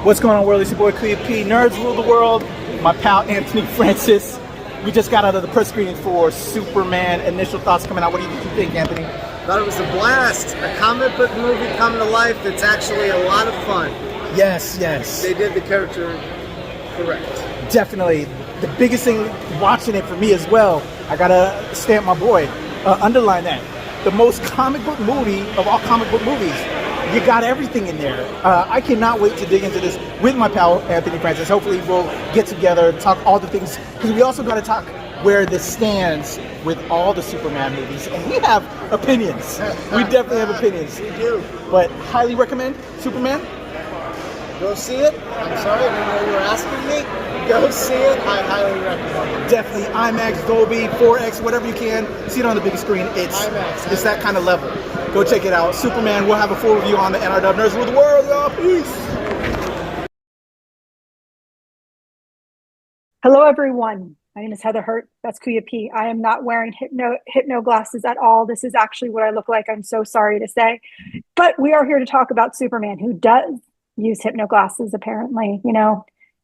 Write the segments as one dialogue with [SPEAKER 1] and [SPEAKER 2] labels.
[SPEAKER 1] What's going on, world? It's your boy Clea P. Nerds rule the world. My pal Anthony Francis. We just got out of the press screening for Superman. Initial thoughts coming out. What do you think, Anthony?
[SPEAKER 2] Thought it was a blast. A comic book movie come to life that's actually a lot of fun.
[SPEAKER 1] Yes.
[SPEAKER 2] They did the character correct.
[SPEAKER 1] Definitely. The biggest thing watching it for me as well, I gotta stamp my boy, underline that. The most comic book movie of all comic book movies. You got everything in there. I cannot wait to dig into this with my pal Anthony Francis. Hopefully we'll get together, talk all the things, because we also got to talk where this stands with all the Superman movies. And we have opinions. We definitely have opinions.
[SPEAKER 2] We do.
[SPEAKER 1] But highly recommend Superman.
[SPEAKER 2] Go see it. I'm sorry, I didn't know you were asking me. Go see it. I highly recommend it.
[SPEAKER 1] Definitely IMAX, Dolby, 4X, whatever you can. See it on the biggest screen. It's that kind of level. Go check it out. Superman, we'll have a full review on the NRW. Nerds rule the world, y'all. Peace.
[SPEAKER 3] Hello, everyone. My name is Heather Hurt. That's Kuya P. I am not wearing hypno glasses at all. This is actually what I look like. I'm so sorry to say. But we are here to talk about Superman, who does use hypno glasses, apparently,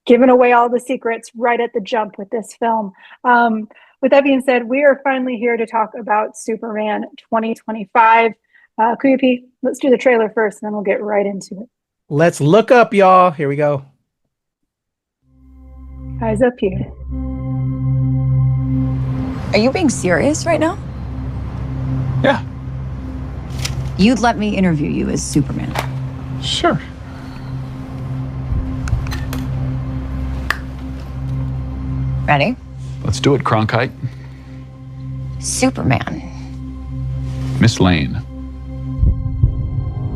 [SPEAKER 3] giving away all the secrets right at the jump with this film. With that being said, we are finally here to talk about Superman 2025. Kuya P, let's do the trailer first, and then we'll get right into it.
[SPEAKER 1] Let's look up, y'all. Here we go.
[SPEAKER 3] Eyes up here.
[SPEAKER 4] Are you being serious right now?
[SPEAKER 5] Yeah.
[SPEAKER 4] You'd let me interview you as Superman.
[SPEAKER 5] Sure.
[SPEAKER 4] Ready?
[SPEAKER 5] Let's do it, Cronkite.
[SPEAKER 4] Superman.
[SPEAKER 5] Miss Lane.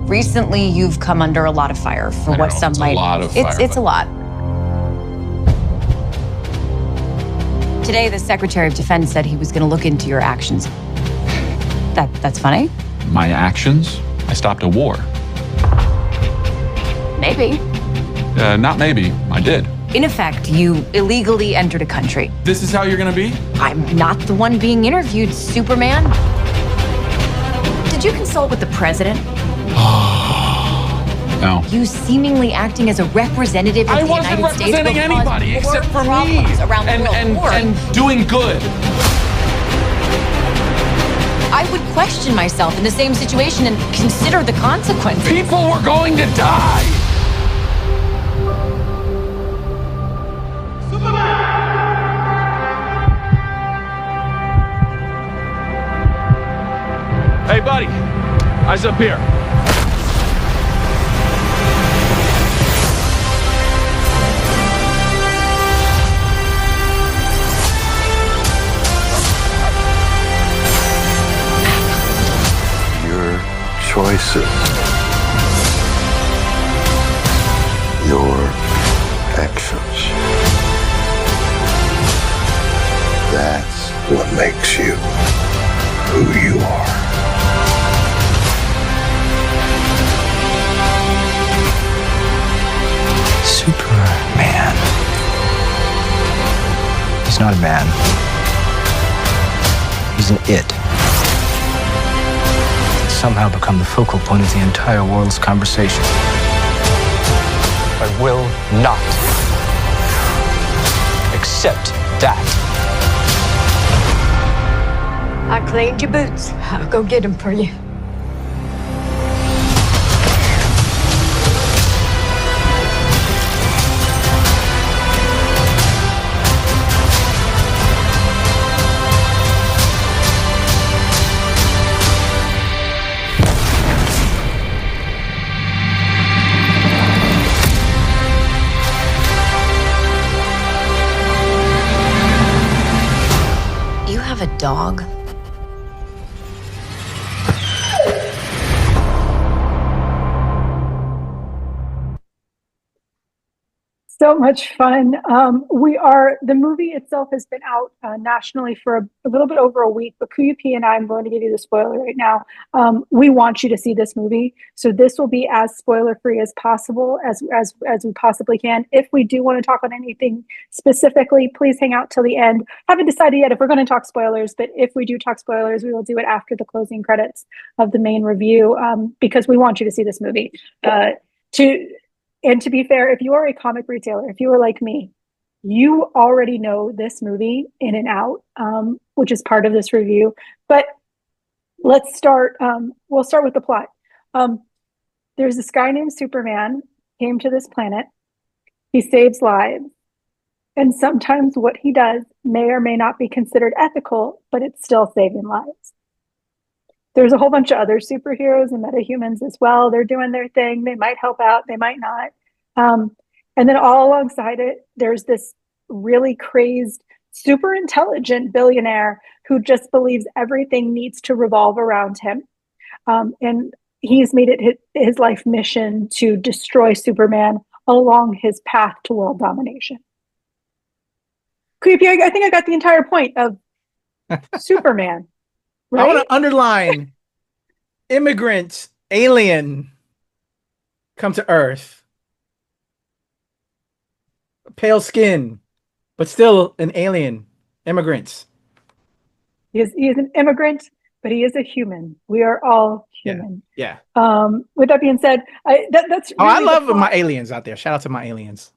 [SPEAKER 4] Recently, you've come under a lot of fire for what some might.
[SPEAKER 5] A lot of fire.
[SPEAKER 4] It's a lot. Today, the Secretary of Defense said he was going to look into your actions. That's funny?
[SPEAKER 5] My actions? I stopped a war.
[SPEAKER 4] Maybe.
[SPEAKER 5] Not maybe. I did.
[SPEAKER 4] In effect, you illegally entered a country.
[SPEAKER 5] This is how you're gonna be?
[SPEAKER 4] I'm not the one being interviewed, Superman. Did you consult with the president?
[SPEAKER 5] No.
[SPEAKER 4] You seemingly acting as a representative of the United States.
[SPEAKER 5] I wasn't representing anybody except for me.
[SPEAKER 4] Around the world.
[SPEAKER 5] And doing good.
[SPEAKER 4] I would question myself in the same situation and consider the consequences.
[SPEAKER 5] People were going to die. Hey, buddy. Eyes up here.
[SPEAKER 6] Your choices. Your actions. That's what makes you who you are.
[SPEAKER 7] Superman. He's not a man. He's an it. He's somehow become the focal point of the entire world's conversation. I will not accept that.
[SPEAKER 8] I cleaned your boots. I'll go get them for you.
[SPEAKER 4] A dog?
[SPEAKER 3] So much fun. The movie itself has been out nationally for a little bit over a week, but Kuya P and I, I'm going to give you the spoiler right now. We want you to see this movie. So this will be as spoiler-free as possible, as we possibly can. If we do want to talk on anything specifically, please hang out till the end. Haven't decided yet if we're going to talk spoilers, but if we do talk spoilers, we will do it after the closing credits of the main review, because we want you to see this movie. And to be fair, if you are a comic retailer, if you are like me, you already know this movie in and out, which is part of this review. But let's start. We'll start with the plot. There's this guy named Superman, came to this planet. He saves lives. And sometimes what he does may or may not be considered ethical, but it's still saving lives. There's a whole bunch of other superheroes and metahumans as well. They're doing their thing. They might help out, they might not. And then all alongside it, there's this really crazed, super intelligent billionaire who just believes everything needs to revolve around him. And he's made it his life mission to destroy Superman along his path to world domination. Creepy, I think I got the entire point of Superman. Right?
[SPEAKER 1] I want to underline immigrant, alien, come to Earth. Pale skin, but still an alien. Immigrants.
[SPEAKER 3] He is an immigrant, but he is a human. We are all human.
[SPEAKER 1] Yeah.
[SPEAKER 3] With that being said, that's really
[SPEAKER 1] I love my aliens out there. Shout out to my aliens.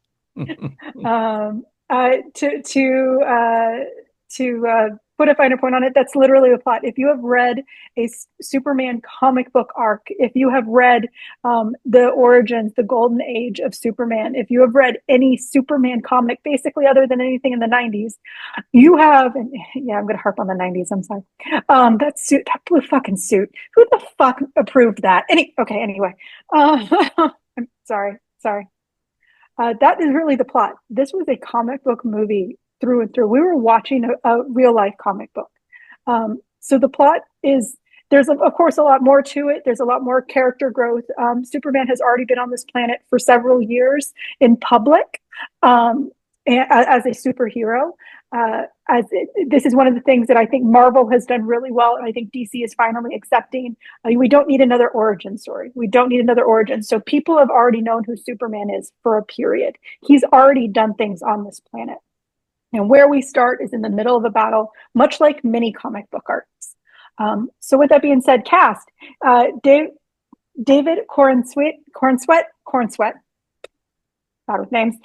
[SPEAKER 3] To put a finer point on it, that's literally the plot. If you have read a Superman comic book arc, if you have read the origins, the golden age of Superman, if you have read any Superman comic, basically other than anything in the 90s, you have, and yeah, I'm going to harp on the 90s, I'm sorry. That blue fucking suit. Who the fuck approved that? Anyway. I'm sorry. That is really the plot. This was a comic book movie through and through. We were watching a real life comic book. So the plot is, there's of course a lot more to it. There's a lot more character growth. Superman has already been on this planet for several years in public as a superhero. This is one of the things that I think Marvel has done really well, and I think DC is finally accepting. We don't need another origin story. We don't need another origin. So people have already known who Superman is for a period. He's already done things on this planet. And where we start is in the middle of a battle, much like many comic book arcs. So with that being said, cast, David Corenswet, not with names,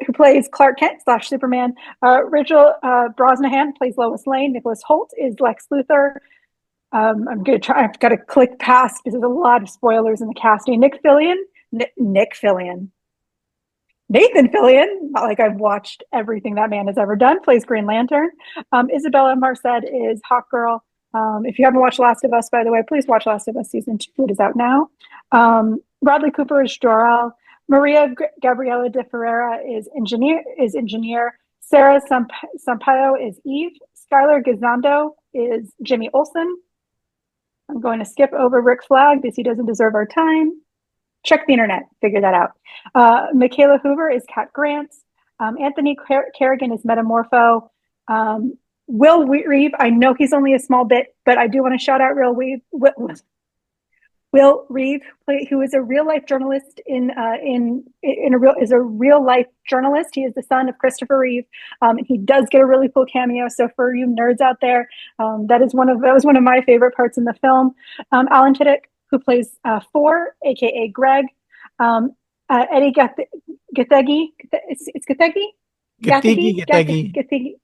[SPEAKER 3] who plays Clark Kent / Superman. Rachel Brosnahan plays Lois Lane. Nicholas Hoult is Lex Luthor. I'm going to try, I've got to click past because there's a lot of spoilers in the casting. Nathan Fillion, not like I've watched everything that man has ever done, plays Green Lantern. Isabela Merced is Hawkgirl. If you haven't watched Last of Us, by the way, please watch Last of Us season 2. It is out now. Bradley Cooper is Jor-El. María Gabriela de Faría is engineer. Sara Sampaio is Eve. Skyler Gisondo is Jimmy Olsen. I'm going to skip over Rick Flag because he doesn't deserve our time. Check the internet, figure that out. Michaela Hoover is Cat Grant. Anthony Carrigan is Metamorpho. Will Reeve, I know he's only a small bit, but I do want to shout out Will Reeve, who is a real life journalist is a real life journalist. He is the son of Christopher Reeve, and he does get a really cool cameo. So for you nerds out there, that was one of my favorite parts in the film. Alan Tudyk, who plays Four, aka Greg. Edi Gathegi. It's Gathegi. Gathegi.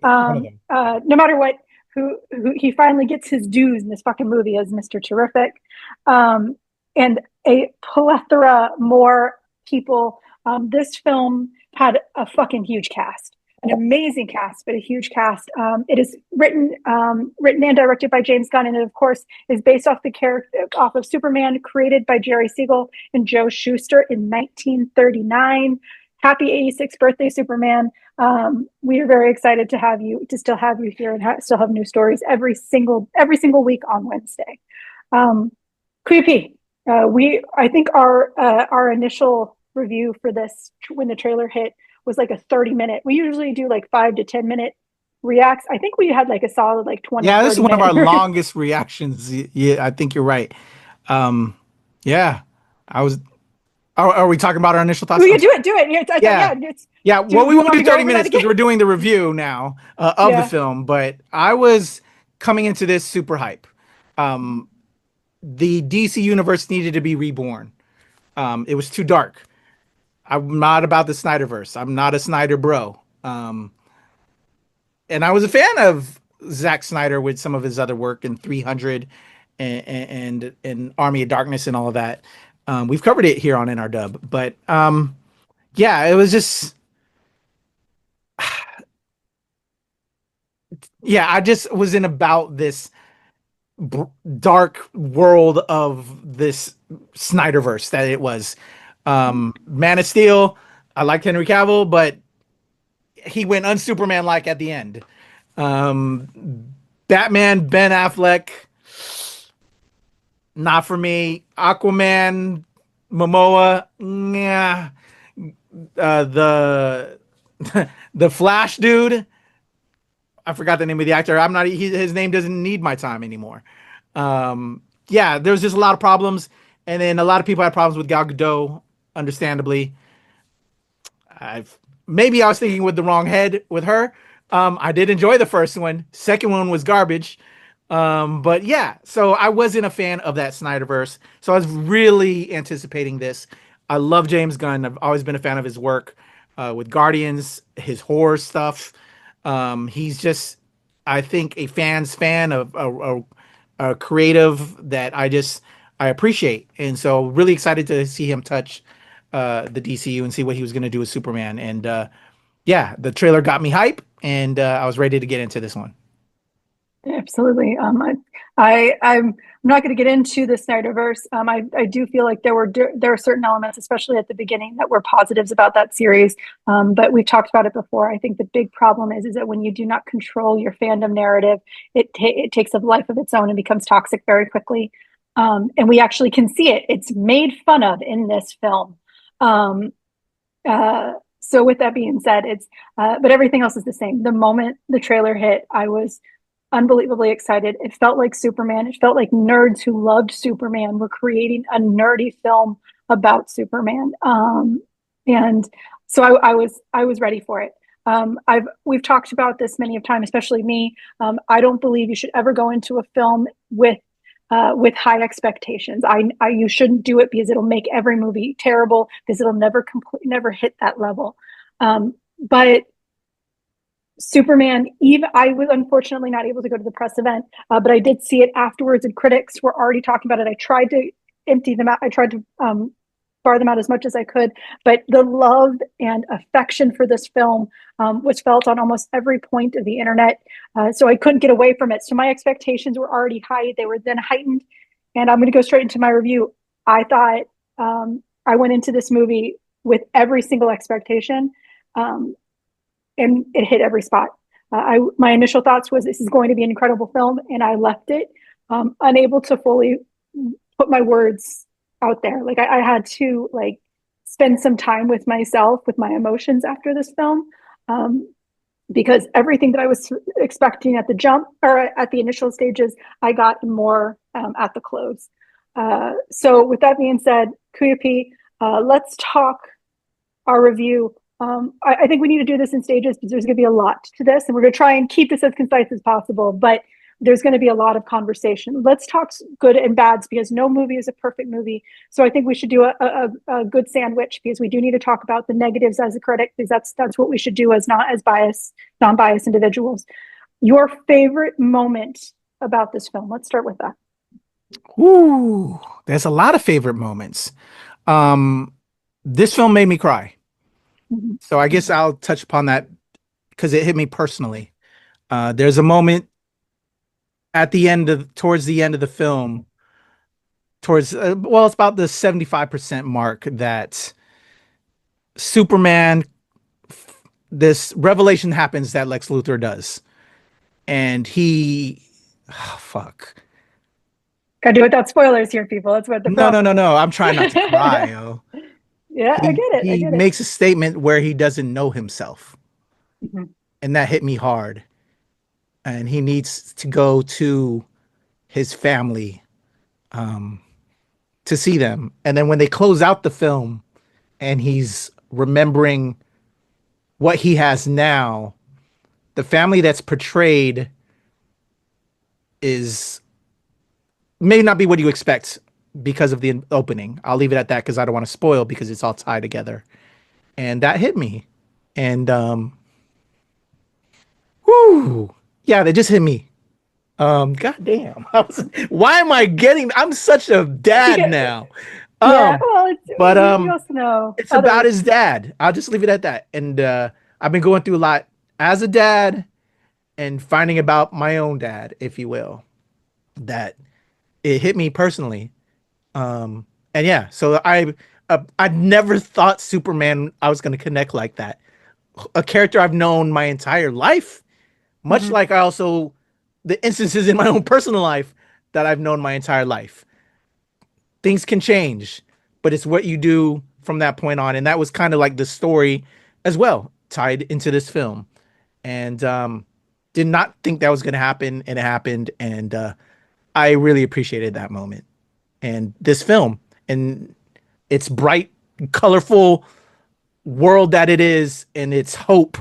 [SPEAKER 3] No matter what. Who he finally gets his dues in this fucking movie as Mr. Terrific, and a plethora more people. This film had a fucking huge cast, an amazing cast, but a huge cast. It is written and directed by James Gunn, and it of course is based off of Superman, created by Jerry Siegel and Joe Shuster in 1939. Happy 86th birthday, Superman. We are very excited to still have you here and still have new stories every single week on Wednesday. Creepy. I think our initial review for this when the trailer hit was like a 30-minute. We usually do like 5 to 10 minute reacts. I think we had like a solid like 20.
[SPEAKER 1] Yeah, this is one of our longest reactions. Yeah, I think you're right. Yeah, Are we talking about our initial thoughts?
[SPEAKER 3] Well, you do it.
[SPEAKER 1] Yeah. Well, we want to do 30 minutes because we're doing the review now of the film. But I was coming into this super hype. The DC universe needed to be reborn. It was too dark. I'm not about the Snyderverse. I'm not a Snyder bro. And I was a fan of Zack Snyder with some of his other work in 300 and Army of Darkness and all of that. We've covered it here on NRW, but yeah, it was just yeah, I just wasn't about this dark world of this Snyderverse that it was. Man of Steel, I liked Henry Cavill, but he went unsuperman like at the end. Batman, Ben Affleck, not for me. Aquaman, Momoa, yeah. The the Flash dude, I forgot the name of the actor. I'm not. His name doesn't need my time anymore. Yeah, there's just a lot of problems, and then a lot of people had problems with Gal Gadot, understandably. Maybe I was thinking with the wrong head with her. I did enjoy the first one. Second one was garbage. But yeah, so I wasn't a fan of that Snyderverse. So I was really anticipating this. I love James Gunn. I've always been a fan of his work with Guardians, his horror stuff. He's just, I think, a fan's fan of a creative that I appreciate. And so really excited to see him touch the DCU and see what he was going to do with Superman. And yeah, the trailer got me hype, and I was ready to get into this one.
[SPEAKER 3] Absolutely. I'm not going to get into the Snyderverse. I do feel like there are certain elements, especially at the beginning, that were positives about that series. But we've talked about it before. I think the big problem is that when you do not control your fandom narrative, it takes a life of its own and becomes toxic very quickly. And we actually can see it. It's made fun of in this film. So with that being said, but everything else is the same. The moment the trailer hit, I was unbelievably excited. It felt like Superman. It felt like nerds who loved Superman were creating a nerdy film about Superman. And so I was ready for it. We've talked about this many of times, especially me. I don't believe you should ever go into a film with high expectations. You shouldn't do it because it'll make every movie terrible because it'll never hit that level. But Superman, I was unfortunately not able to go to the press event, but I did see it afterwards, and critics were already talking about it. I tried to empty them out. I tried to bar them out as much as I could, but the love and affection for this film was felt on almost every point of the internet. So I couldn't get away from it. So my expectations were already high. They were then heightened, and I'm going to go straight into my review. I thought I went into this movie with every single expectation. And it hit every spot. My initial thoughts was this is going to be an incredible film, and I left it unable to fully put my words out there. Like I had to spend some time with myself, with my emotions after this film, because everything that I was expecting at the jump or at the initial stages, I got more at the close. So with that being said, Kuya P, let's talk our review. I think we need to do this in stages because there's going to be a lot to this, and we're going to try and keep this as concise as possible, but there's going to be a lot of conversation. Let's talk good and bads because no movie is a perfect movie. So I think we should do a good sandwich because we do need to talk about the negatives as a critic because that's what we should do as non-biased individuals. Your favorite moment about this film? Let's start with that.
[SPEAKER 1] Ooh, there's a lot of favorite moments. This film made me cry. Mm-hmm. So I guess I'll touch upon that because it hit me personally. There's a moment towards the end of the film, it's about the 75% mark that Superman, this revelation happens that Lex Luthor does. And fuck.
[SPEAKER 3] Gotta do it without spoilers here, people. That's what the
[SPEAKER 1] No. I'm trying not to cry, yo.
[SPEAKER 3] Yeah, I get it.
[SPEAKER 1] He makes a statement where he doesn't know himself. Mm-hmm. And that hit me hard. And he needs to go to his family to see them. And then when they close out the film and he's remembering what he has now, the family that's portrayed may not be what you expect because of the opening. I'll leave it at that because I don't want to spoil because it's all tied together. and that hit me. And whoo, yeah, they just hit me. God damn. Why am I getting? I'm such a dad now.
[SPEAKER 3] Yeah, well,
[SPEAKER 1] But
[SPEAKER 3] we also know
[SPEAKER 1] it's about his dad. I'll just leave it at that. And I've been going through a lot as a dad and finding about my own dad, if you will, that it hit me personally. And yeah, so I never thought Superman I was going to connect like that. A character I've known my entire life, much like I also the instances in my own personal life that I've known my entire life. Things can change, but it's what you do from that point on. And that was kind of like the story as well, tied into this film. And did not think that was going to happen, and it happened. And I really appreciated that moment. And this film and its bright, colorful world that it is, and its hope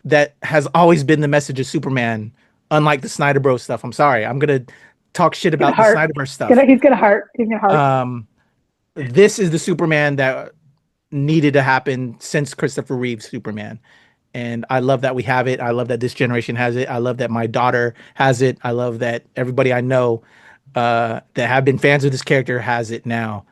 [SPEAKER 1] that has always been the message of Superman, unlike the Snyder Bros stuff. I'm sorry. I'm going to talk shit about the Snyder Bros stuff.
[SPEAKER 3] He's gonna heart.
[SPEAKER 1] This is the Superman that needed to happen since Christopher Reeve's Superman. And I love that we have it. I love that this generation has it. I love that my daughter has it. I love that everybody I know that have been fans of this character has it now.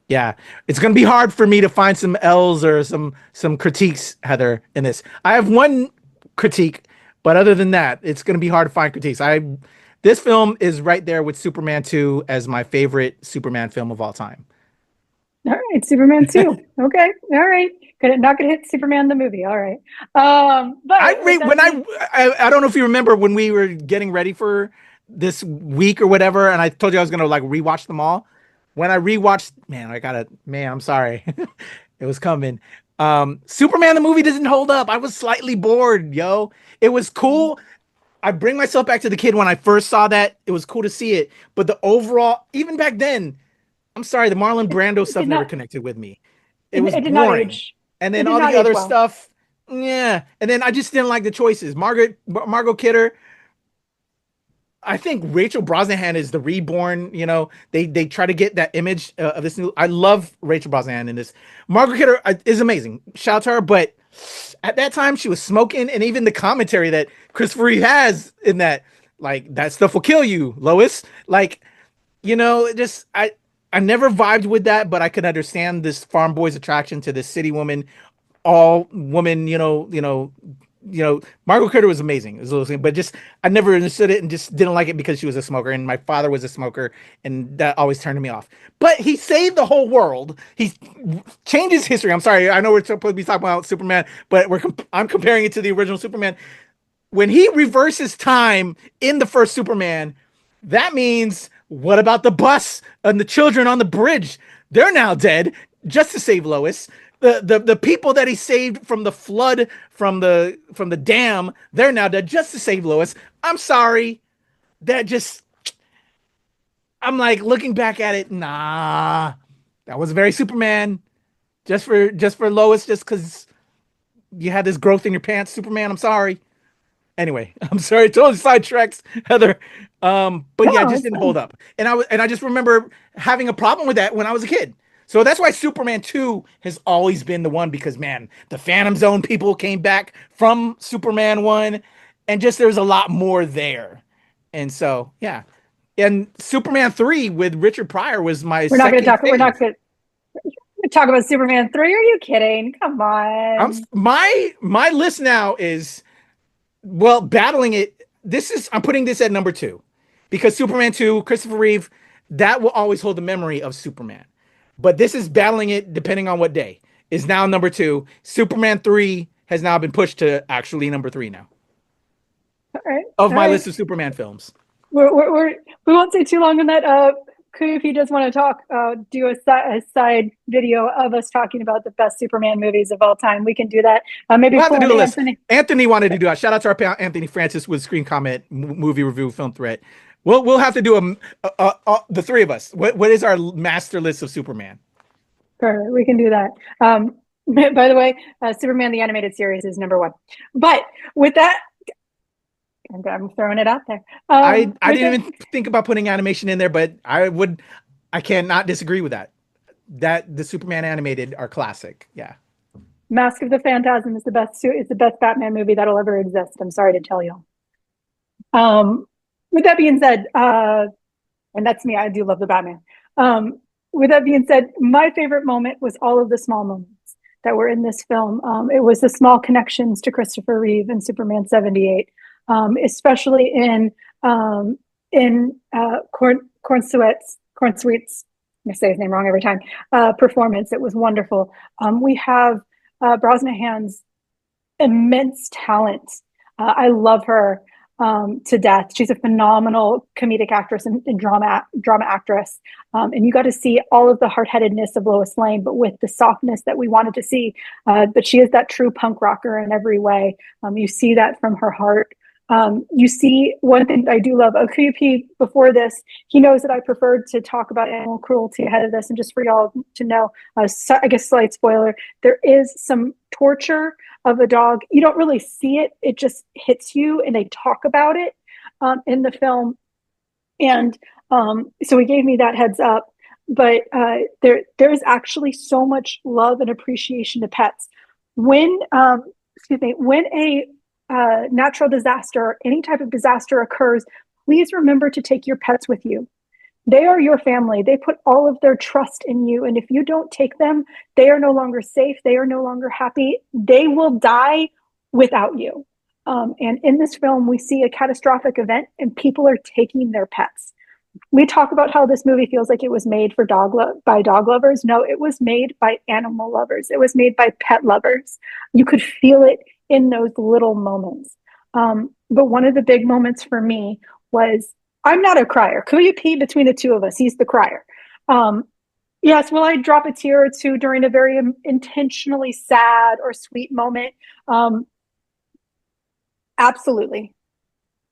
[SPEAKER 1] Yeah, it's going to be hard for me to find some L's or some critiques, Heather, in this. I have one critique, but other than that, it's going to be hard to find critiques. This film is right there with Superman 2 as my favorite Superman film of all time.
[SPEAKER 3] All right, Superman 2. Okay, all right. Not gonna hit Superman the movie. All right. But
[SPEAKER 1] I don't know if you remember when we were getting ready for this week or whatever, and I told you I was gonna like rewatch them all. When I rewatched, I'm sorry. It was coming. Superman the movie doesn't hold up. I was slightly bored, yo. It was cool. I bring myself back to the kid when I first saw that. It was cool to see it. But the overall, even back then, I'm sorry, the Marlon Brando stuff never connected with me. It was
[SPEAKER 3] did
[SPEAKER 1] boring.
[SPEAKER 3] not age.
[SPEAKER 1] And then all the other stuff, yeah. And then I just didn't like the choices. Margot Kidder. I think Rachel Brosnahan is the reborn. You know, they try to get that image of this new. I love Rachel Brosnahan in this. Margot Kidder is amazing. Shout out to her. But at that time, she was smoking, and even the commentary that Christopher Reeve has in that, like, that stuff will kill you, Lois. Like, you know, just I never vibed with that, but I could understand this farm boy's attraction to this city woman, all woman. You know, Margot Kidder was amazing. But just I never understood it and just didn't like it because she was a smoker, and my father was a smoker, and that always turned me off. But he saved the whole world. He changes history. I'm sorry, I know we're supposed to be talking about Superman, but I'm comparing it to the original Superman. When he reverses time in the first Superman, that means what about the bus and the children on the bridge? They're now dead just to save Lois. The people that he saved from the flood, from the dam, they're now dead just to save Lois. I'm sorry. I'm like looking back at it. Nah, that was very Superman. Just for Lois, just because you had this growth in your pants, Superman. I'm sorry. Anyway, I'm sorry, totally sidetracks, Heather. But yeah, it just didn't hold up. And I just remember having a problem with that when I was a kid. So that's why Superman 2 has always been the one, because man, the Phantom Zone people came back from Superman 1, and just there's a lot more there. And so, yeah. And Superman 3 with Richard Pryor was my
[SPEAKER 3] We're not going to talk about Superman 3. Are you kidding? Come on.
[SPEAKER 1] My list now is, well, battling it. I'm putting this at number 2 because Superman 2, Christopher Reeve, that will always hold the memory of Superman. But this is battling it depending on what day. Is now number 2. Superman 3 has now been pushed to actually number 3 now.
[SPEAKER 3] All right.
[SPEAKER 1] Of my list of Superman films.
[SPEAKER 3] We won't stay too long on that. If he does want to talk, do a side video of us talking about the best Superman movies of all time. We can do that. Maybe
[SPEAKER 1] we'll have to do a list. Anthony wanted to do that. Shout out to our pal Anthony Francis with Screen Comment, Movie Review, Film Threat. We'll have to do the three of us. What is our master list of Superman?
[SPEAKER 3] Perfect. We can do that. By the way, Superman the Animated Series is number 1. But with that, I'm throwing it out there.
[SPEAKER 1] I didn't even think about putting animation in there, but I cannot disagree with that. That the Superman animated are classic. Yeah.
[SPEAKER 3] Mask of the Phantasm is the best Batman movie that'll ever exist. I'm sorry to tell you. With that being said, and that's me, I do love the Batman. With that being said, my favorite moment was all of the small moments that were in this film. It was the small connections to Christopher Reeve and Superman 78, especially in Corenswet's, I'm gonna say his name wrong every time, performance. It was wonderful. We have Brosnahan's immense talent. I love her to death. She's a phenomenal comedic actress and drama actress. And you got to see all of the hard-headedness of Lois Lane, but with the softness that we wanted to see. But she is that true punk rocker in every way. You see that from her heart. You see one thing I do love. QP, before this, he knows that I preferred to talk about animal cruelty ahead of this. And just for y'all to know, so, I guess slight spoiler, there is some torture of a dog. You don't really see it. It just hits you, and they talk about it in the film. And so he gave me that heads up. But there is actually so much love and appreciation to pets. When a natural disaster, any type of disaster occurs, please remember to take your pets with you. They are your family. They put all of their trust in you. And if you don't take them, they are no longer safe. They are no longer happy. They will die without you. And in this film, we see a catastrophic event and people are taking their pets. We talk about how this movie feels like it was made for by dog lovers. No, it was made by animal lovers. It was made by pet lovers. You could feel it in those little moments. But one of the big moments for me was, I'm not a crier. Kuya between the two of us, he's the crier. Yes, will I drop a tear or two during a very intentionally sad or sweet moment? Absolutely.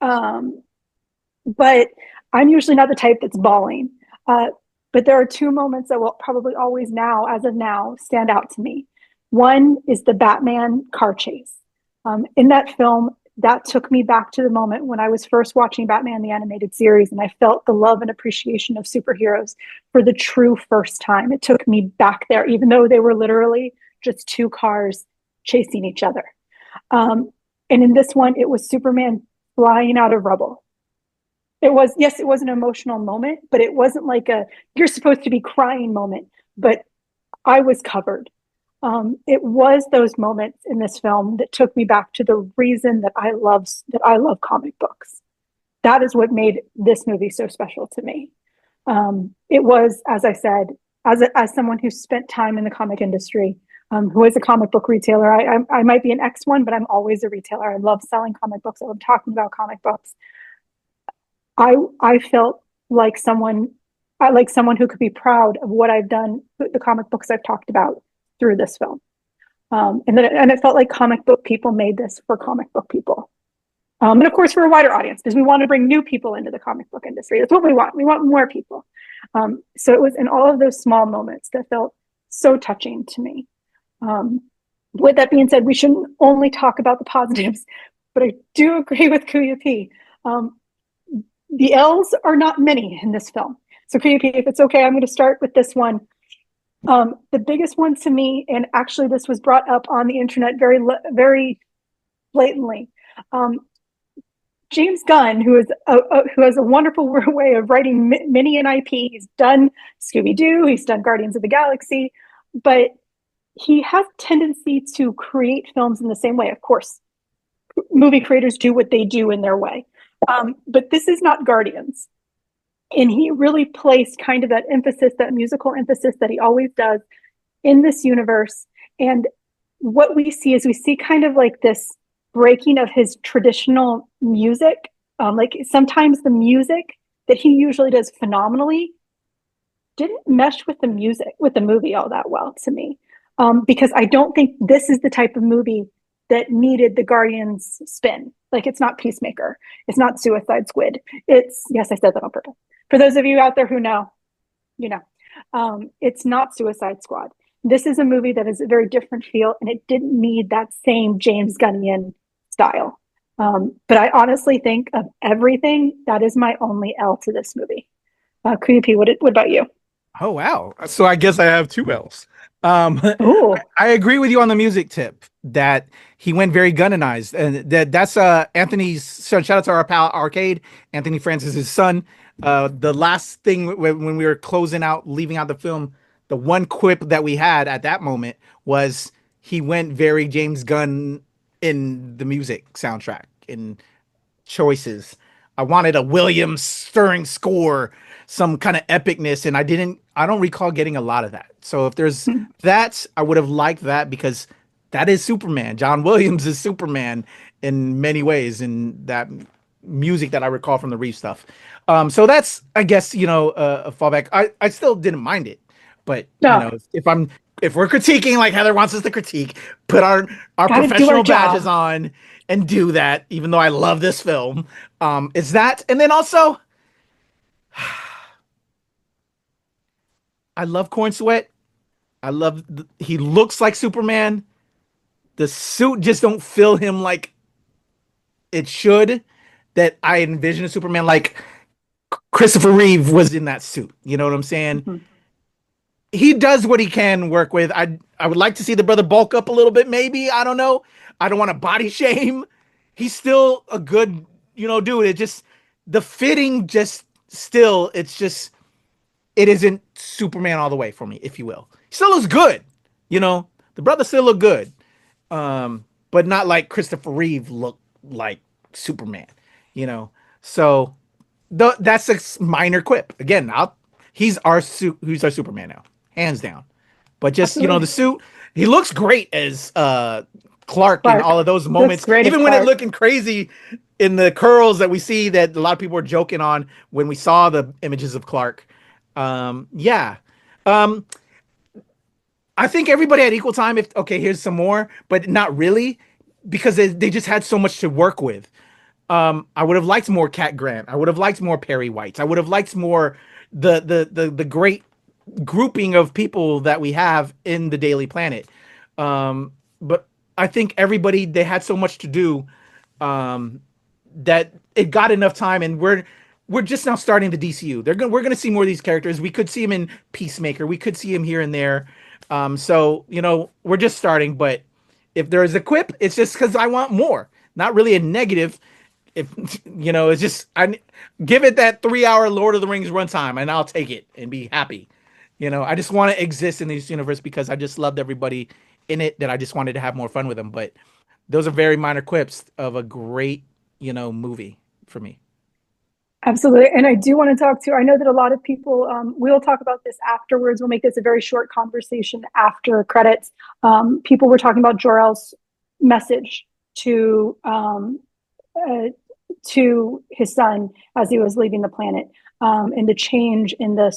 [SPEAKER 3] But I'm usually not the type that's bawling. But there are two moments that will probably always as of now, stand out to me. One is the Batman car chase. In that film, that took me back to the moment when I was first watching Batman the Animated Series, and I felt the love and appreciation of superheroes for the true first time. It took me back there, even though they were literally just two cars chasing each other. And in this one, it was Superman flying out of rubble. It was an emotional moment, but it wasn't like you're supposed to be crying moment, but I was covered. It was those moments in this film that took me back to the reason that I love comic books. That is what made this movie so special to me. It was, as I said, as someone who spent time in the comic industry, who is a comic book retailer. I might be an X one, but I'm always a retailer. I love selling comic books. I love talking about comic books. I felt like someone who could be proud of what I've done, the comic books I've talked about through this film. And it felt like comic book people made this for comic book people. And of course for a wider audience, because we want to bring new people into the comic book industry. That's what we want. We want more people. So it was in all of those small moments that felt so touching to me. With that being said, we shouldn't only talk about the positives, but I do agree with Kuya P. The L's are not many in this film. So Kuya P, if it's okay, I'm going to start with this one. The biggest one to me, and actually this was brought up on the internet very blatantly. James Gunn, who has a wonderful way of writing many an IP. He's done Scooby-Doo, he's done Guardians of the Galaxy, but he has a tendency to create films in the same way. Of course, movie creators do what they do in their way. But this is not Guardians. And he really placed kind of that emphasis, that musical emphasis that he always does in this universe. And what we see kind of like this breaking of his traditional music. Like sometimes the music that he usually does phenomenally didn't mesh with the movie all that well to me. Because I don't think this is the type of movie that needed the Guardians spin. Like it's not Peacemaker. It's not Suicide Squid. Yes, I said that on purpose. For those of you out there who know, you know, it's not Suicide Squad. This is a movie that is a very different feel, and it didn't need that same James Gunnian style. But I honestly think of everything, that is my only L to this movie. Kuya P, what about you?
[SPEAKER 1] Oh wow! So I guess I have two L's.
[SPEAKER 3] Ooh.
[SPEAKER 1] I agree with you on the music tip that he went very Gunnanized, and that's Anthony's son. Shout out to our pal Arcade, Anthony Francis's son. The last thing when we were closing out, leaving out the film, the one quip that we had at that moment was he went very James Gunn in the music soundtrack in choices. I wanted a Williams stirring score, some kind of epicness, and I don't recall getting a lot of that. So if there's that, I would have liked that because that is Superman. John Williams is Superman in many ways in that music that I recall from the Reeve stuff. So that's, I guess, a fallback. I still didn't mind it, but
[SPEAKER 3] No.
[SPEAKER 1] if we're critiquing like Heather wants us to critique, put our
[SPEAKER 3] Gotta do
[SPEAKER 1] professional
[SPEAKER 3] our job.
[SPEAKER 1] badges on and do that, even though I love this film. It's that. And then also, I love Corenswet. He looks like Superman. The suit just don't fill him like it should. That I envision a Superman like Christopher Reeve was in that suit. You know what I'm saying?
[SPEAKER 3] Mm-hmm.
[SPEAKER 1] He does what he can work with. I would like to see the brother bulk up a little bit, maybe. I don't know. I don't want to body shame. He's still a good, dude. It just the fitting it isn't Superman all the way for me, if you will. He still looks good. The brother still look good. But not like Christopher Reeve looked like Superman, So that's a minor quip. Again, he's our Superman now, hands down. But just the suit, he looks great as Clark in all of those moments. Even when it's looking crazy in the curls that we see that a lot of people were joking on when we saw the images of Clark. I think everybody had equal time. Here's some more, but not really, because they just had so much to work with. I would have liked more Cat Grant. I would have liked more Perry Whites. I would have liked more the great grouping of people that we have in the Daily Planet. But I think they had so much to do that it got enough time, and we're just now starting the DCU. We're gonna see more of these characters. We could see him in Peacemaker. We could see him here and there. So we're just starting. But if there is a quip, it's just because I want more. Not really a negative. It's just I give it that 3-hour Lord of the Rings runtime, and I'll take it and be happy. I just want to exist in this universe because I just loved everybody in it. That I just wanted to have more fun with them. But those are very minor quips of a great movie for me.
[SPEAKER 3] Absolutely. And I do want to talk to, I know that a lot of people, we'll talk about this afterwards. We'll make this a very short conversation after credits. People were talking about Jor-El's message to his son as he was leaving the planet, and the change in the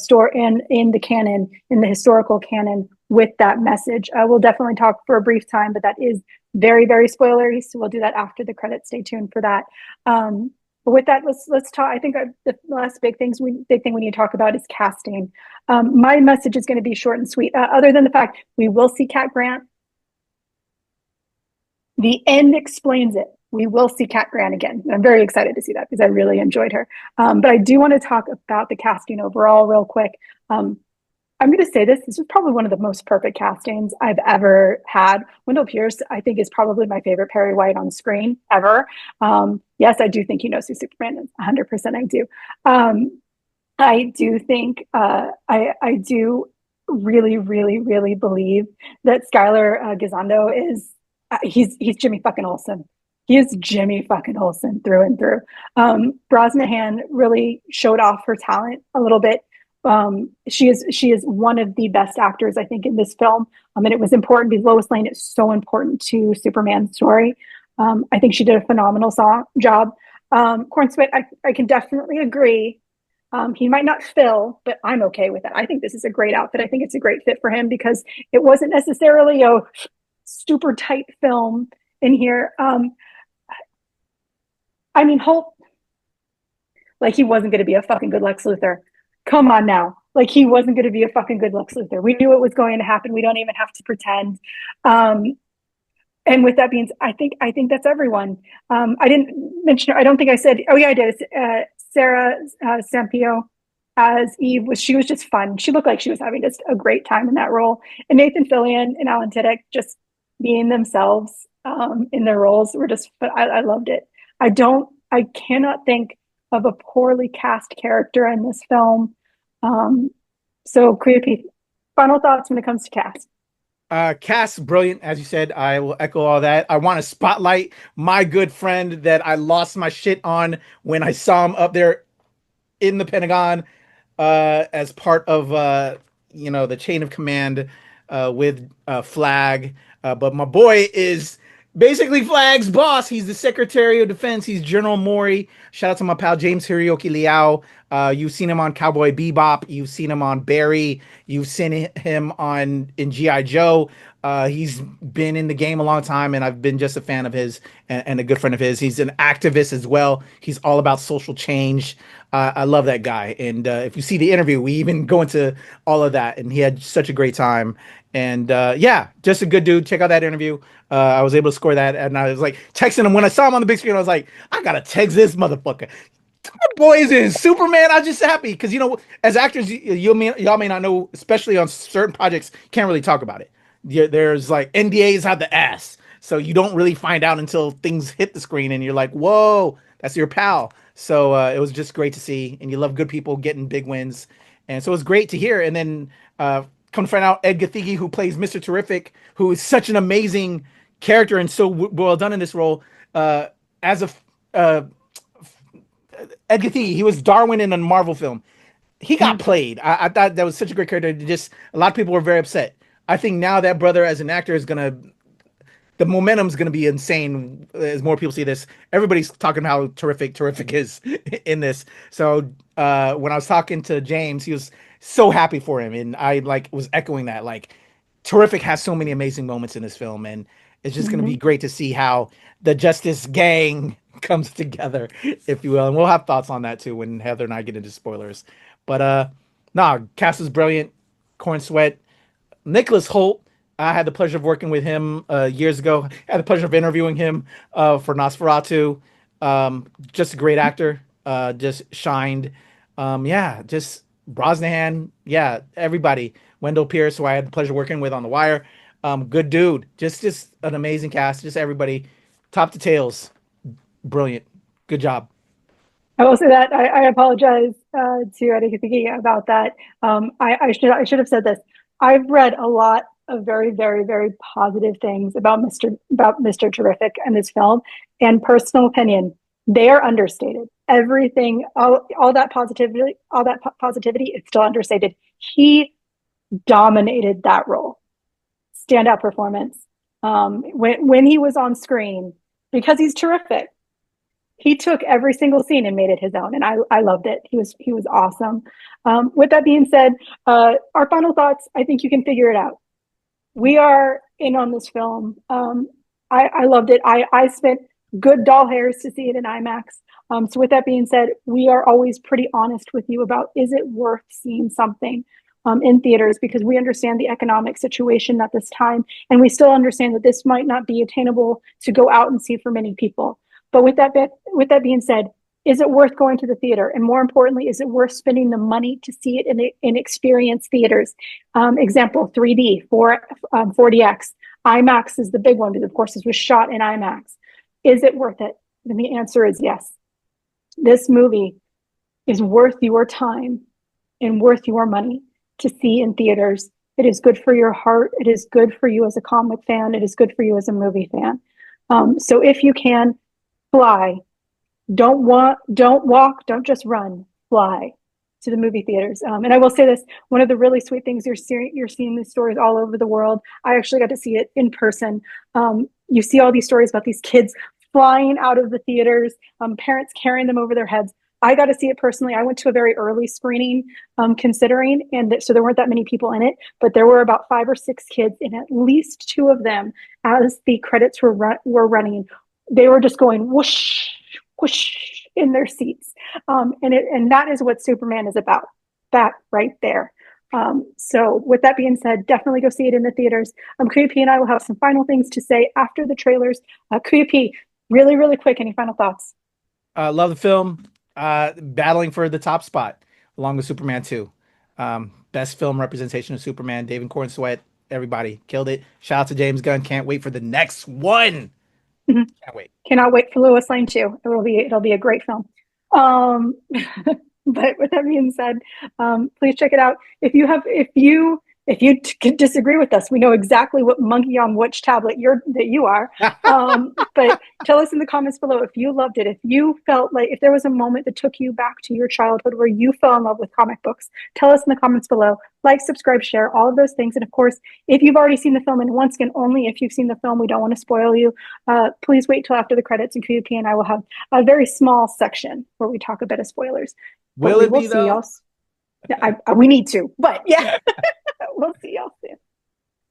[SPEAKER 3] in the canon, in the historical canon with that message. We'll definitely talk for a brief time, but that is very, very spoilery. So we'll do that after the credits. Stay tuned for that. But with that, let's talk. I think the last big thing we need to talk about is casting. My message is going to be short and sweet. Other than the fact we will see Cat Grant. The end explains it. We will see Cat Grant again. I'm very excited to see that because I really enjoyed her. But I do want to talk about the casting overall real quick. I'm going to say this is probably one of the most perfect castings I've ever had. Wendell Pierce, I think, is probably my favorite Perry White on screen ever. Yes, I do think he knows who Superman is. 100% I do. I do think, I do really, really, really believe that Skyler Gisondo is, he's Jimmy fucking Olsen. He is Jimmy fucking Olsen through and through. Brosnahan really showed off her talent a little bit. She is one of the best actors, I think, in this film. And it was important because Lois Lane is so important to Superman's story. I think she did a phenomenal job. Corenswet, I can definitely agree. He might not fill, but I'm okay with that. I think this is a great outfit. I think it's a great fit for him because it wasn't necessarily a super tight film in here. Hoult, like he wasn't going to be a fucking good Lex Luthor. Come on now. Like he wasn't going to be a fucking good Lex Luthor. We knew it was going to happen. We don't even have to pretend. And with that being said, I think that's everyone. I didn't mention, I don't think I said, oh yeah, I did. Sara Sampaio as Eve she was just fun. She looked like she was having just a great time in that role. And Nathan Fillion and Alan Tudyk just being themselves in their roles were just, but I loved it. I cannot think of a poorly cast character in this film. So creepy. Final thoughts when it comes to cast.
[SPEAKER 1] Cast brilliant, as you said. I will echo all that. I want to spotlight my good friend that I lost my shit on when I saw him up there in the Pentagon as part of the chain of command with Flag. But my boy is basically Flag's boss. He's the Secretary of Defense. He's General Mori. Shout out to my pal James Hiroki Liao. You've seen him on Cowboy Bebop. You've seen him on Barry. You've seen him in G.I. Joe. He's been in the game a long time, and I've been just a fan of his and a good friend of his. He's an activist as well. He's all about social change. I love that guy. And if you see the interview, we even go into all of that, and he had such a great time. And just a good dude. Check out that interview. I was able to score that, and I was like texting him when I saw him on the big screen. I was like, I gotta text this motherfucker. My boy is in Superman. I'm just happy because as actors, y'all may not know, especially on certain projects, can't really talk about it. There's like NDAs out the ass, so you don't really find out until things hit the screen, and you're like, whoa, that's your pal. So it was just great to see, and you love good people getting big wins, and so it was great to hear. And then come to find out, Edi Gathegi, who plays Mr. Terrific, who is such an amazing character and so well done in this role, Edi Gathegi, he was Darwin in a Marvel film. He got played. I thought that was such a great character. A lot of people were very upset. I think now that brother as an actor the momentum's gonna be insane as more people see this. Everybody's talking about how terrific is in this. So when I was talking to James, he was so happy for him, and I was echoing that. Terrific has so many amazing moments in this film, and it's just gonna be great to see how the Justice Gang comes together, if you will. And we'll have thoughts on that too when Heather and I get into spoilers. But cast is brilliant. Corenswet, Nicholas Hoult. I had the pleasure of working with him years ago. I had the pleasure of interviewing him for Nosferatu. Just a great actor. Just shined. Just Brosnahan. Yeah, everybody. Wendell Pierce, who I had the pleasure of working with on The Wire. Good dude. Just an amazing cast. Just everybody. Top to tails. Brilliant. Good job.
[SPEAKER 3] I will say that I apologize to Edi Gathegi about that. I should have said this. I've read a lot of very, very, very positive things about Mr. Terrific and this film. And personal opinion, they are understated. Everything, all that positivity, it's still understated. He dominated that role. Standout performance. When he was on screen, because he's terrific, he took every single scene and made it his own, and I loved it. He was awesome. With that being said, our final thoughts. I think you can figure it out. We are in on this film. I loved it. I spent good doll hairs to see it in IMAX. So with that being said, we are always pretty honest with you about, is it worth seeing something in theaters, because we understand the economic situation at this time, and we still understand that this might not be attainable to go out and see for many people. But with that being said, is it worth going to the theater? And more importantly, is it worth spending the money to see it in experience theaters? Example, 3D, 4DX. IMAX is the big one, because of course this was shot in IMAX. Is it worth it? And the answer is yes. This movie is worth your time and worth your money to see in theaters. It is good for your heart. It is good for you as a comic fan. It is good for you as a movie fan. So if you can, fly. Don't walk, don't just run, fly to the movie theaters. And I will say this, one of the really sweet things you're seeing these stories all over the world. I actually got to see it in person. You see all these stories about these kids flying out of the theaters, parents carrying them over their heads. I got to see it personally. I went to a very early screening, considering, and so there weren't that many people in it, but there were about 5 or 6 kids, and at least 2 of them, as the credits were running, they were just going whoosh, whoosh in their seats. And that is what Superman is about, that right there. So with that being said, definitely go see it in the theaters. Kuya P and I will have some final things to say after the trailers. Kuya P, really, really quick, any final thoughts?
[SPEAKER 1] Love the film. Battling for the top spot. along with Superman 2. Best film representation of Superman. David Corenswet, everybody killed it. Shout out to James Gunn. Can't wait for the next one. Can't wait.
[SPEAKER 3] Cannot wait for Lois Lane 2. It'll be a great film. But with that being said, please check it out. If you disagree with us, we know exactly what monkey on which tablet you are. But tell us in the comments below if you loved it, if you felt like if there was a moment that took you back to your childhood where you fell in love with comic books. Tell us in the comments below. Like, subscribe, share, all of those things. And of course, if you've already seen the film, and once again, only if you've seen the film, we don't want to spoil you. Please wait till after the credits, and QP and I will have a very small section where we talk a bit of spoilers.
[SPEAKER 1] Will it be though?
[SPEAKER 3] We need to, but yeah, we'll see y'all soon.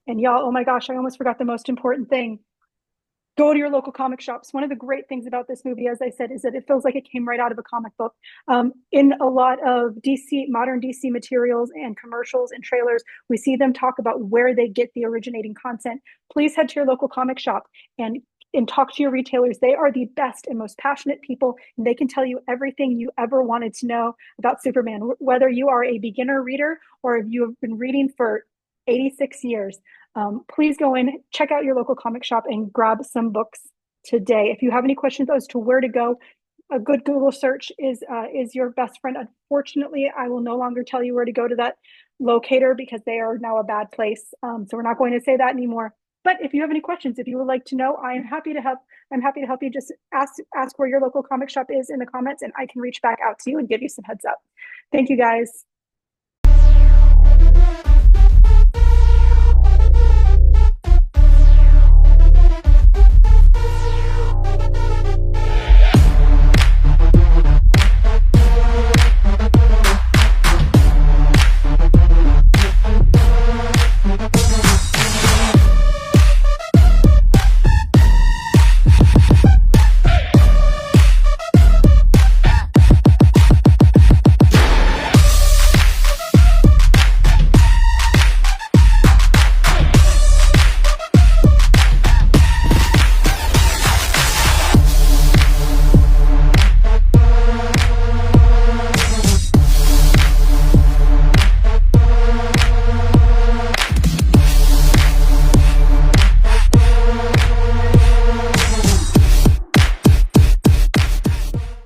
[SPEAKER 3] And y'all, oh my gosh, I almost forgot the most important thing. Go to your local comic shops. One of the great things about this movie, as I said, is that it feels like it came right out of a comic book. In a lot of modern DC materials and commercials and trailers, we see them talk about where they get the originating content. Please head to your local comic shop and talk to your retailers. They are the best and most passionate people, and they can tell you everything you ever wanted to know about Superman. Whether you are a beginner reader or if you have been reading for 86 years, please go in, check out your local comic shop, and grab some books today. If you have any questions as to where to go, a good Google search is your best friend. Unfortunately, I will no longer tell you where to go to that locator because they are now a bad place. So we're not going to say that anymore. But if you have any questions, if you would like to know, I'm happy to help. I'm happy to help you. Just ask where your local comic shop is in the comments, and I can reach back out to you and give you some heads up. Thank you, guys.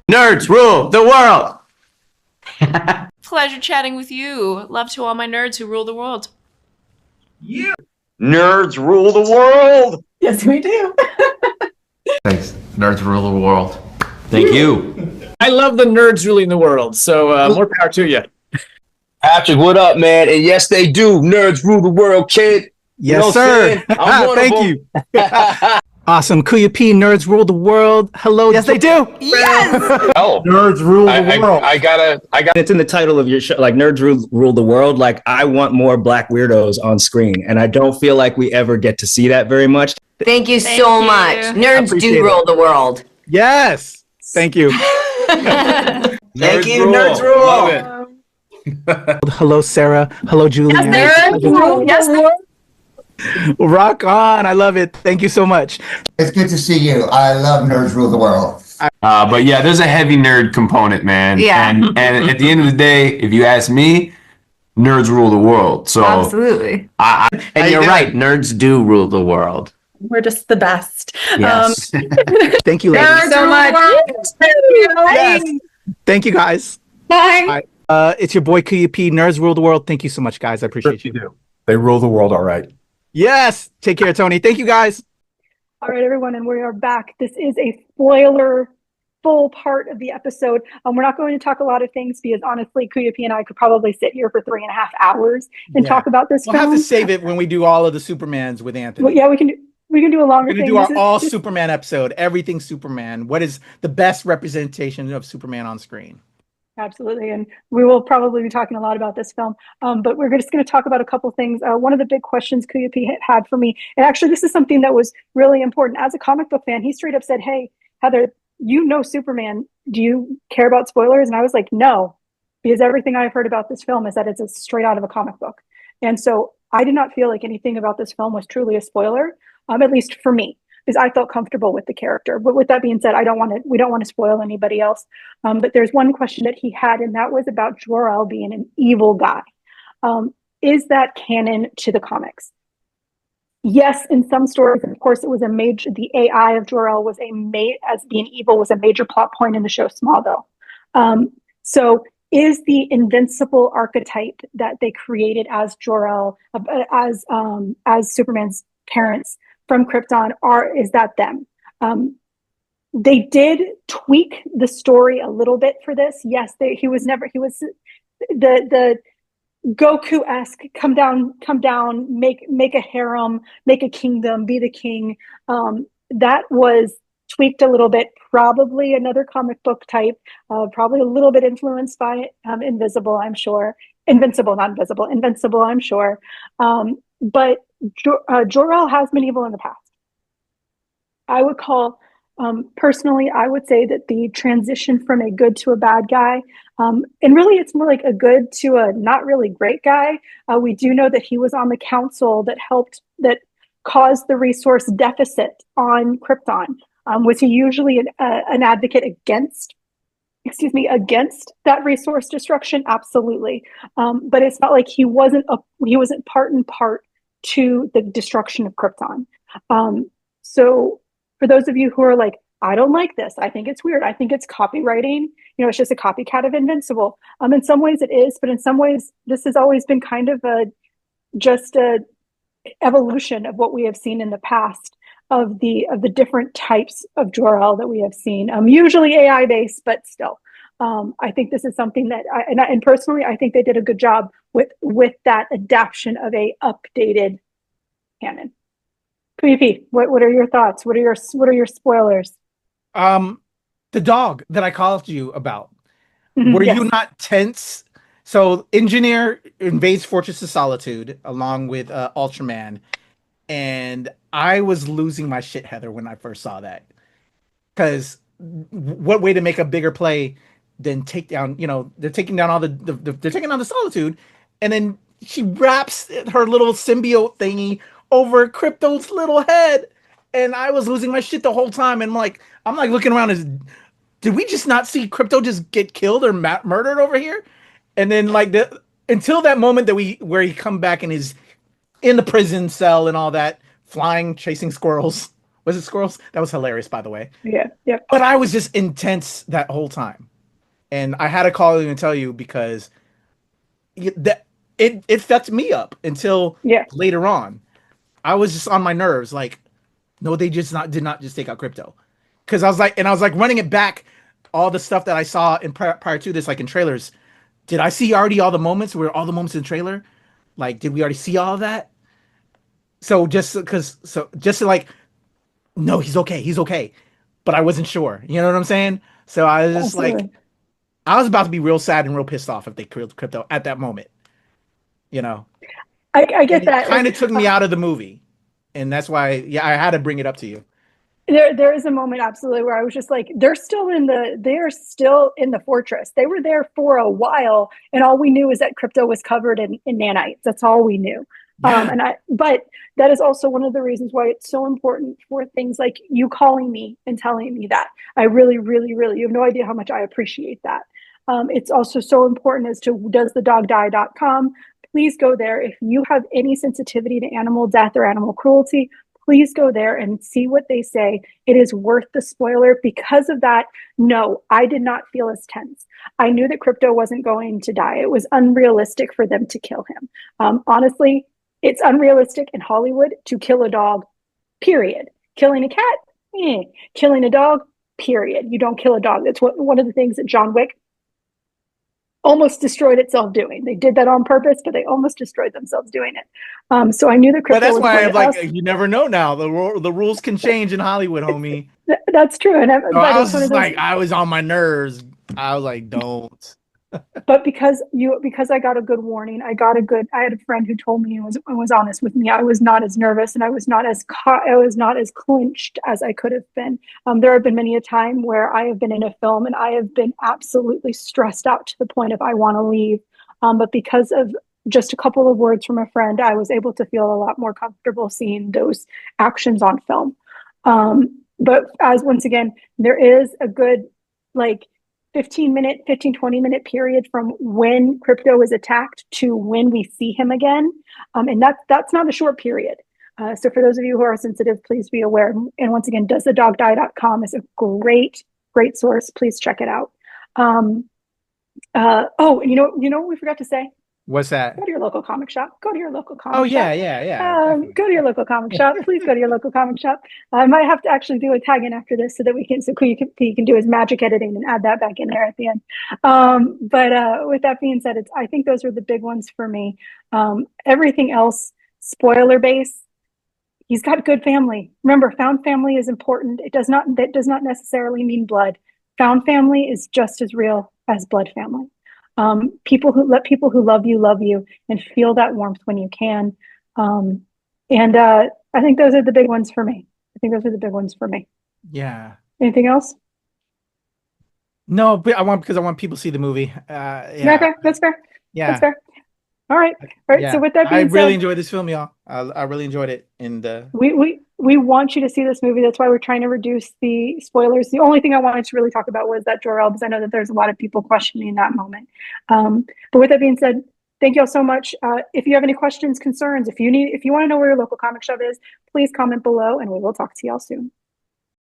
[SPEAKER 9] Nerds rule the world.
[SPEAKER 10] Pleasure chatting with you. Love to all my nerds who rule the world.
[SPEAKER 9] Yeah. Nerds rule the world.
[SPEAKER 3] Yes, we do.
[SPEAKER 9] Thanks. Nerds rule the world. Thank you.
[SPEAKER 11] I love the nerds ruling the world, so more power to you.
[SPEAKER 9] Patrick, what up, man? And yes, they do. Nerds rule the world, kid.
[SPEAKER 1] Yes,
[SPEAKER 9] you know
[SPEAKER 1] sir.
[SPEAKER 9] Thank
[SPEAKER 1] you. Awesome. Kuya P, nerds rule the world. Hello. Yes, they do.
[SPEAKER 10] Yes.
[SPEAKER 9] Oh,
[SPEAKER 12] nerds rule the world.
[SPEAKER 9] I got.
[SPEAKER 13] It's in the title of your show, like nerds rule the world. Like I want more black weirdos on screen, and I don't feel like we ever get to see that very much.
[SPEAKER 14] Thank you so much. Nerds do rule the world.
[SPEAKER 1] Yes. Thank you.
[SPEAKER 9] Thank you. Nerds rule. Love
[SPEAKER 1] it. Hello, Sarah. Hello, Julian.
[SPEAKER 10] Yes, nerds rule. Yes.
[SPEAKER 1] Rock on. I love it. Thank you so much.
[SPEAKER 12] It's good to see you. I love Nerds Rule the World.
[SPEAKER 9] But yeah, there's a heavy nerd component, man.
[SPEAKER 14] Yeah.
[SPEAKER 9] And at the end of the day, if you ask me, nerds rule the world. So
[SPEAKER 14] absolutely.
[SPEAKER 13] And you're right. Nerds do rule the world.
[SPEAKER 10] We're just the best.
[SPEAKER 13] Yes.
[SPEAKER 1] Thank you, ladies.
[SPEAKER 10] Nerds so much.
[SPEAKER 1] Thank you. Yes. Thank you, guys.
[SPEAKER 10] Bye.
[SPEAKER 1] It's your boy Kuya P. Nerds rule the world. Thank you so much, guys. I appreciate you.
[SPEAKER 12] Do. They rule the world, all right.
[SPEAKER 1] Yes. Take care, Tony. Thank you, guys.
[SPEAKER 3] All right, everyone, and we are back. This is a spoiler full part of the episode. We're not going to talk a lot of things because honestly, Kuya P and I could probably sit here for 3.5 hours and talk about this.
[SPEAKER 1] We'll have to save it when we do all of the Supermans with Anthony.
[SPEAKER 3] Well, yeah, we can do a longer thing.
[SPEAKER 1] We're going to do our all Superman episode. Everything Superman. What is the best representation of Superman on screen?
[SPEAKER 3] Absolutely, and we will probably be talking a lot about this film, but we're just going to talk about a couple things. One of the big questions Kuya P had for me, and actually this is something that was really important. As a comic book fan, he straight up said, "Hey, Heather, you know Superman. Do you care about spoilers?" And I was like, "No," because everything I've heard about this film is that it's a straight out of a comic book. And so I did not feel like anything about this film was truly a spoiler, at least for me. I felt comfortable with the character. But with that being said, we don't want to spoil anybody else. But there's one question that he had, and that was about Jor-El being an evil guy. Is that canon to the comics? Yes, in some stories, of course, it was the AI of Jor-El as being evil was a major plot point in the show Smallville. So is the invincible archetype that they created as Jor-El, as Superman's parents from Krypton, is that them? They did tweak the story a little bit for this. Yes, he was the Goku-esque, come down, make a harem, make a kingdom, be the king. That was tweaked a little bit, probably another comic book type, probably a little bit influenced by Invincible, I'm sure. Invincible, not Invisible. Invincible, I'm sure. But Jor-El has been evil in the past. I would call, personally, I would say that the transition from a good to a bad guy, and really it's more like a good to a not really great guy. We do know that he was on the council that caused the resource deficit on Krypton. Was he usually an advocate against that resource destruction? Absolutely. But it's not like he wasn't part and part to the destruction of Krypton. So for those of you who are like, I don't like this, I think it's weird, I think it's copywriting, it's just a copycat of Invincible. In some ways it is, but in some ways this has always been kind of just a evolution of what we have seen in the past of the different types of Jor-El that we have seen, usually AI based, but still. I think this is something that and personally I think they did a good job with that adaptation of a updated canon. PvP, what are your thoughts? What are your spoilers?
[SPEAKER 1] The dog that I called you about. Were you not tense? So Engineer invades Fortress of Solitude along with Ultraman, and I was losing my shit, Heather, when I first saw that. Because what way to make a bigger play than take down? They're taking down all they're taking down the Solitude, and then she wraps her little symbiote thingy over Crypto's little head, and I was losing my shit the whole time. And I'm like looking around, did we just not see Crypto just get killed or murdered over here? And then until that moment where he come back and is in the prison cell and all that, flying, chasing squirrels. Was it squirrels? That was hilarious, by the way.
[SPEAKER 3] Yeah.
[SPEAKER 1] But I was just intense that whole time, and I had to call you and tell you because it fucked me up until later on. I was just on my nerves. Like, no, they did not just take out Crypto, because I was like running it back, all the stuff that I saw in prior to this, like in trailers. Did I see already all the moments? Were all the moments in the trailer? Like, did we already see all of that? So no, he's okay. But I wasn't sure. You know what I'm saying? So I was just I was about to be real sad and real pissed off if they killed Crypto at that moment.
[SPEAKER 3] I get that.
[SPEAKER 1] It kind of took me out of the movie. And that's why, I had to bring it up to you.
[SPEAKER 3] There is a moment absolutely where I was just like, they're still in the fortress. They were there for a while, and all we knew is that Crypto was covered in nanites. That's all we knew. Yeah. But that is also one of the reasons why it's so important for things like you calling me and telling me that. I really, really, really, you have no idea how much I appreciate that. It's also so important as to doesthedogdie.com. Please go there. If you have any sensitivity to animal death or animal cruelty, please go there and see what they say. It is worth the spoiler. Because of that, no, I did not feel as tense. I knew that Crypto wasn't going to die. It was unrealistic for them to kill him. Honestly, it's unrealistic in Hollywood to kill a dog, period. Killing a cat, killing a dog, period. You don't kill a dog. That's one of the things that John Wick almost destroyed itself doing. They did that on purpose, but they almost destroyed themselves doing it. So I knew that Crypto was
[SPEAKER 1] going to... But that's why you never know now. The rules can change in Hollywood, homie.
[SPEAKER 3] That's true. And
[SPEAKER 1] I was just I was on my nerves. I was like, don't.
[SPEAKER 3] But because I got a good warning, I had a friend who told me and was honest with me. I was not as nervous, and I was not as clinched as I could have been. There have been many a time where I have been in a film and I have been absolutely stressed out to the point of I want to leave. But because of just a couple of words from a friend, I was able to feel a lot more comfortable seeing those actions on film. But as once again, there is a good like 15, 20 minute period from when Crypto is attacked to when we see him again. And that's not a short period. So for those of you who are sensitive, please be aware. And once again, doesthedogdie.com is a great source. Please check it out. Oh, you know what we forgot to say?
[SPEAKER 1] What's that?
[SPEAKER 3] Go to your local comic shop. Go to your local comic
[SPEAKER 1] Oh,
[SPEAKER 3] shop.
[SPEAKER 1] yeah.
[SPEAKER 3] Go to your local comic shop. Please go to your local comic shop. I might have to actually do a tag in after this so that he can do his magic editing and add that back in there at the end. But with that being said, I think those are the big ones for me. Everything else, spoiler base. He's got good family. Remember, found family is important. That does not necessarily mean blood. Found family is just as real as blood family. People who love you and feel that warmth when you can. I think those are the big ones for me.
[SPEAKER 1] Yeah.
[SPEAKER 3] Anything else?
[SPEAKER 1] No, but I want people to see the movie. Yeah.
[SPEAKER 3] Okay, that's fair.
[SPEAKER 1] Yeah.
[SPEAKER 3] That's fair. All right.
[SPEAKER 1] Yeah.
[SPEAKER 3] So with that being said,
[SPEAKER 1] I really enjoyed this film, y'all. I really enjoyed it. And
[SPEAKER 3] we want you to see this movie. That's why we're trying to reduce the spoilers. The only thing I wanted to really talk about was that Jor-El, because I know that there's a lot of people questioning that moment. But with that being said, thank you all so much. If you have any questions, concerns, if you want to know where your local comic shop is, please comment below and we will talk to y'all soon.